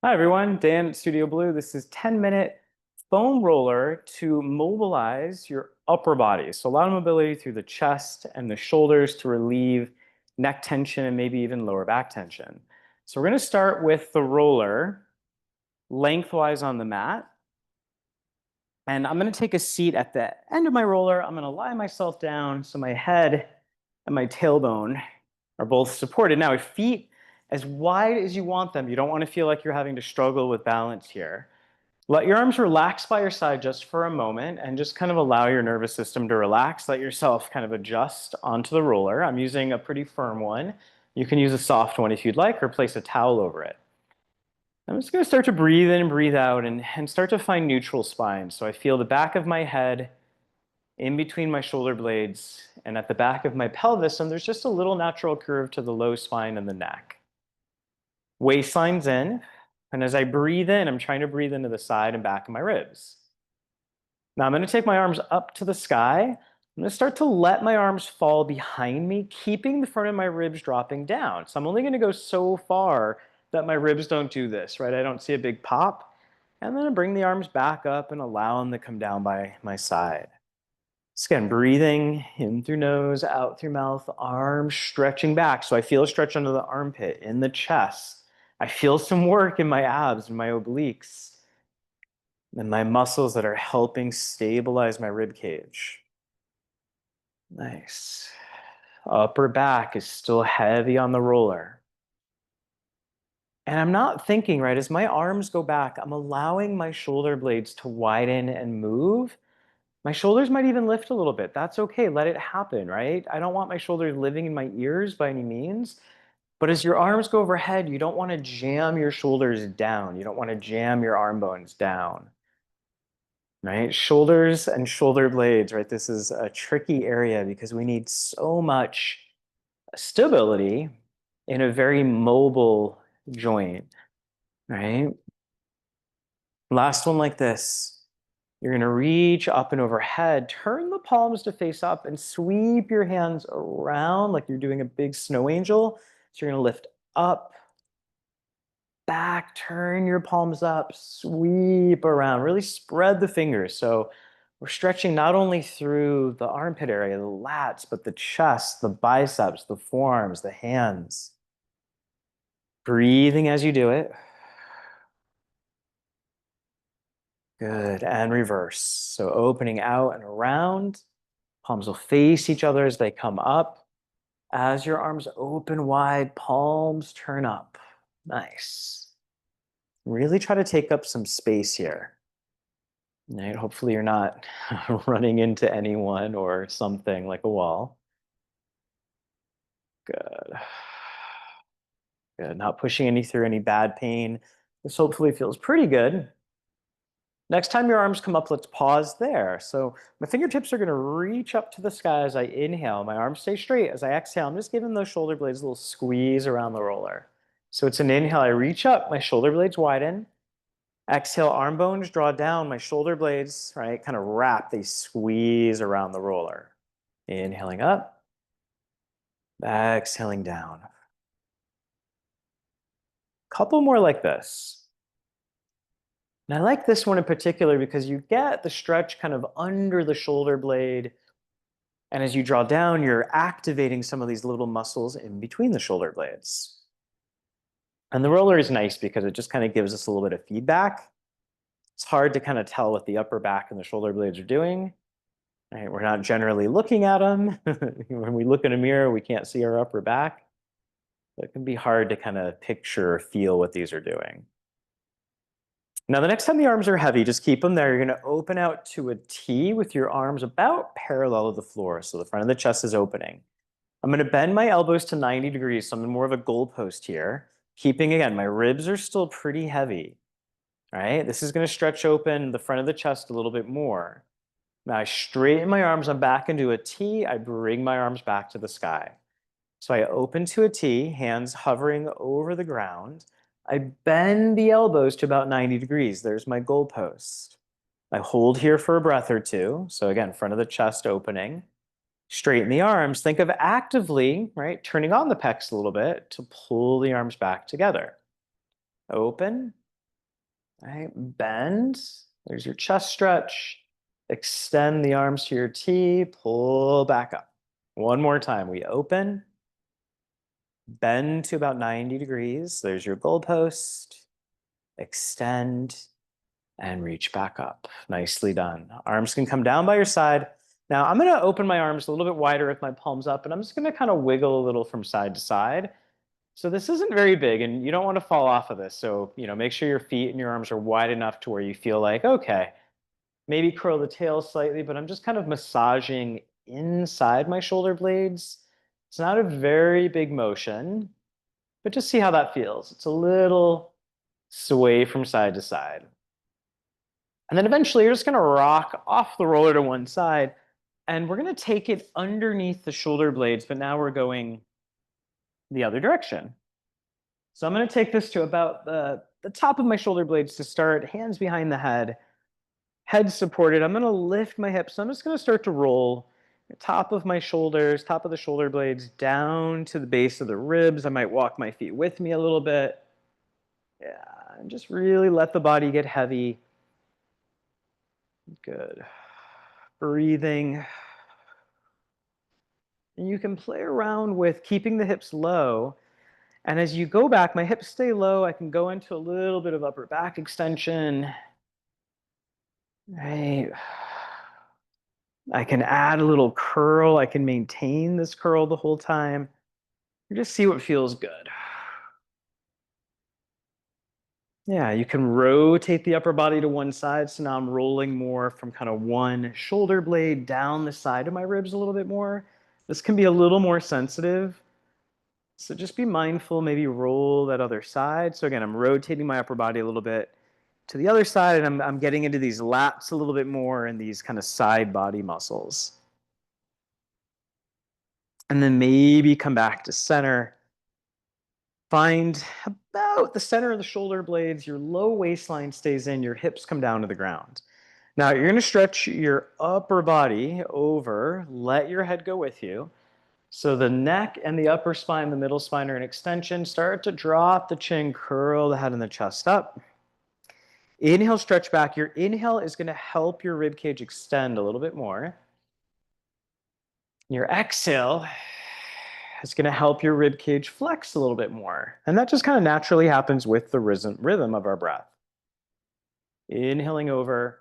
Hi everyone, Dan at Studio Blue. This is 10-minute foam roller to mobilize your upper body. So a lot of mobility through the chest and the shoulders to relieve neck tension and maybe even lower back tension. So we're going to start with the roller lengthwise on the mat. And I'm going to take a seat at the end of my roller. I'm going to lie myself down so my head and my tailbone are both supported. Now, feet as wide as you want them. You don't want to feel like you're having to struggle with balance here. Let your arms relax by your side just for a moment and just kind of allow your nervous system to relax. Let yourself kind of adjust onto the roller. I'm using a pretty firm one. You can use a soft one if you'd like, or place a towel over it. I'm just going to start to breathe in and breathe out and start to find neutral spine. So I feel the back of my head in between my shoulder blades and at the back of my pelvis, and there's just a little natural curve to the low spine and the neck. Waistline's in, and as I breathe in, I'm trying to breathe into the side and back of my ribs. Now I'm going to take my arms up to the sky. I'm going to start to let my arms fall behind me, keeping the front of my ribs dropping down. So I'm only going to go so far that my ribs don't do this, right? I don't see a big pop. And then I bring the arms back up and allow them to come down by my side. So again, breathing in through nose, out through mouth, arms stretching back. So I feel a stretch under the armpit, in the chest. I feel some work in my abs and my obliques and my muscles that are helping stabilize my rib cage. Nice. Upper back is still heavy on the roller. And I'm not thinking, right, as my arms go back, I'm allowing my shoulder blades to widen and move. My shoulders might even lift a little bit. That's okay. Let it happen, right? I don't want my shoulders living in my ears by any means. But as your arms go overhead, you don't want to jam your shoulders down. You don't want to jam your arm bones down, right? Shoulders and shoulder blades, right? This is a tricky area because we need so much stability in a very mobile joint, right? Last one like this. You're going to reach up and overhead, turn the palms to face up, and sweep your hands around like you're doing a big snow angel. So you're going to lift up, back, turn your palms up, sweep around, really spread the fingers. So we're stretching not only through the armpit area, the lats, but the chest, the biceps, the forearms, the hands. Breathing as you do it. Good. And reverse. So opening out and around. Palms will face each other as they come up. As your arms open wide, palms turn up. Nice. Really try to take up some space here. Right? Hopefully you're not running into anyone or something like a wall. Good. Good. Not pushing any through any bad pain. This hopefully feels pretty good. Next time your arms come up, let's pause there. So my fingertips are going to reach up to the sky as I inhale. My arms stay straight. As I exhale, I'm just giving those shoulder blades a little squeeze around the roller. So it's an inhale. I reach up, my shoulder blades widen. Exhale, arm bones draw down, my shoulder blades, right, kind of wrap. They squeeze around the roller. Inhaling up, exhaling down. Couple more like this. And I like this one in particular because you get the stretch kind of under the shoulder blade. And as you draw down, you're activating some of these little muscles in between the shoulder blades. And the roller is nice because it just kind of gives us a little bit of feedback. It's hard to kind of tell what the upper back and the shoulder blades are doing. Right? We're not generally looking at them. When we look in a mirror, we can't see our upper back. So it can be hard to kind of picture or feel what these are doing. Now, the next time the arms are heavy, just keep them there. You're going to open out to a T with your arms about parallel to the floor. So the front of the chest is opening. I'm going to bend my elbows to 90 degrees. So I'm in more of a goalpost here. Keeping, again, my ribs are still pretty heavy. All right, this is going to stretch open the front of the chest a little bit more. Now I straighten my arms, I'm back into a T. I bring my arms back to the sky. So I open to a T, hands hovering over the ground. I bend the elbows to about 90 degrees. There's my goalpost. I hold here for a breath or two. So again, front of the chest opening. Straighten the arms. Think of actively, right, turning on the pecs a little bit to pull the arms back together. Open, All right, bend. There's your chest stretch. Extend the arms to your T, pull back up. One more time. We open, bend to about 90 degrees. There's your goalpost. Extend and reach back up. Nicely done. Arms can come down by your side. Now I'm going to open my arms a little bit wider with my palms up, and I'm just going to kind of wiggle a little from side to side. So this isn't very big, and you don't want to fall off of this. So, make sure your feet and your arms are wide enough to where you feel like, okay, maybe curl the tail slightly, but I'm just kind of massaging inside my shoulder blades. It's not a very big motion, but just see how that feels. It's a little sway from side to side. And then eventually you're just going to rock off the roller to one side, and we're going to take it underneath the shoulder blades, but now we're going the other direction. So I'm going to take this to about the top of my shoulder blades to start, hands behind the head supported. I'm going to lift my hips. So I'm just going to start to roll the top of my shoulders, top of the shoulder blades down to the base of the ribs. I might walk my feet with me a little bit. Yeah, and just really let the body get heavy. Good. Breathing. And you can play around with keeping the hips low. And as you go back, my hips stay low. I can go into a little bit of upper back extension. Right. I can add a little curl. I can maintain this curl the whole time. Just see what feels good. Yeah, you can rotate the upper body to one side. So now I'm rolling more from kind of one shoulder blade down the side of my ribs a little bit more. This can be a little more sensitive. So just be mindful, maybe roll that other side. So again, I'm rotating my upper body a little bit to the other side, and I'm getting into these lats a little bit more and these kind of side body muscles. And then maybe come back to center. Find about the center of the shoulder blades, your low waistline stays in, your hips come down to the ground. Now you're gonna stretch your upper body over, let your head go with you. So the neck and the upper spine, the middle spine are in extension. Start to drop the chin, curl the head and the chest up. Inhale, stretch back. Your inhale is gonna help your rib cage extend a little bit more. Your exhale is going to help your rib cage flex a little bit more. And that just kind of naturally happens with the rhythm of our breath. Inhaling over,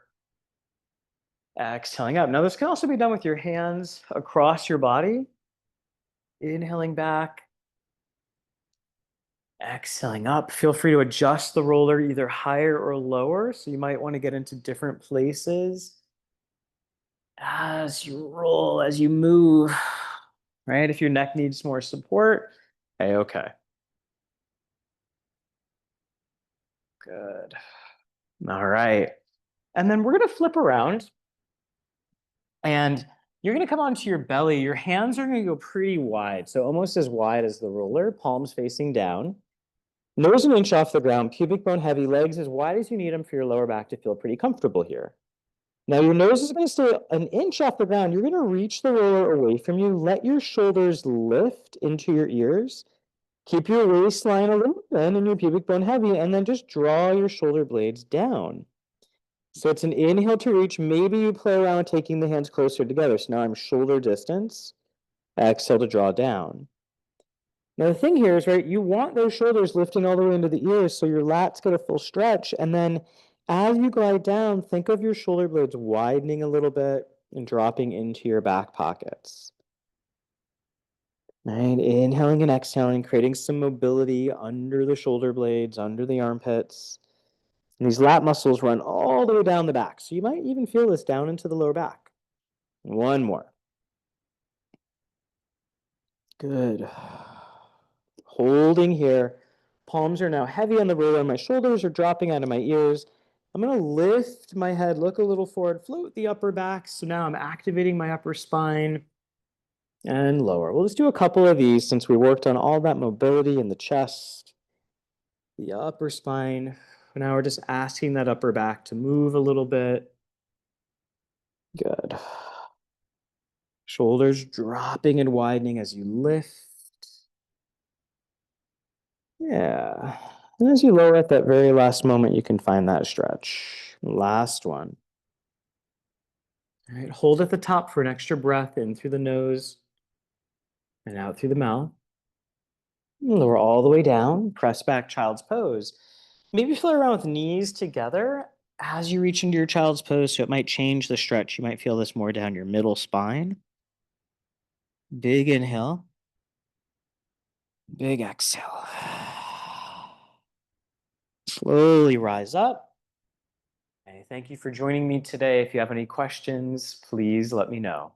exhaling up. Now this can also be done with your hands across your body. Inhaling back, exhaling up. Feel free to adjust the roller either higher or lower. So you might want to get into different places as you roll, as you move, right? If your neck needs more support, okay. Good. All right. And then we're going to flip around and you're going to come onto your belly. Your hands are going to go pretty wide. So almost as wide as the roller, palms facing down. Nose an inch off the ground, pubic bone heavy, legs as wide as you need them for your lower back to feel pretty comfortable here. Now your nose is going to stay an inch off the ground. You're going to reach the roller away from you. Let your shoulders lift into your ears. Keep your waistline a little thin and your pubic bone heavy, and then just draw your shoulder blades down. So it's an inhale to reach. Maybe you play around taking the hands closer together. So now I'm shoulder distance. Exhale to draw down. Now the thing here is, right, you want those shoulders lifting all the way into the ears so your lats get a full stretch. And then as you glide down, think of your shoulder blades widening a little bit and dropping into your back pockets. Right, inhaling and exhaling, creating some mobility under the shoulder blades, under the armpits. And these lat muscles run all the way down the back. So you might even feel this down into the lower back. One more. Good. Holding here. Palms are now heavy on the roller. My shoulders are dropping out of my ears. I'm going to lift my head, look a little forward, float the upper back. So now I'm activating my upper spine and lower. We'll just do a couple of these since we worked on all that mobility in the chest, the upper spine. Now we're just asking that upper back to move a little bit. Good. Shoulders dropping and widening as you lift. Yeah. And as you lower at that very last moment, you can find that stretch. Last one. All right, hold at the top for an extra breath in through the nose and out through the mouth. Lower all the way down, press back child's pose. Maybe play around with knees together as you reach into your child's pose, so it might change the stretch. You might feel this more down your middle spine. Big inhale, big exhale. Slowly rise up. Okay, thank you for joining me today. If you have any questions, please let me know.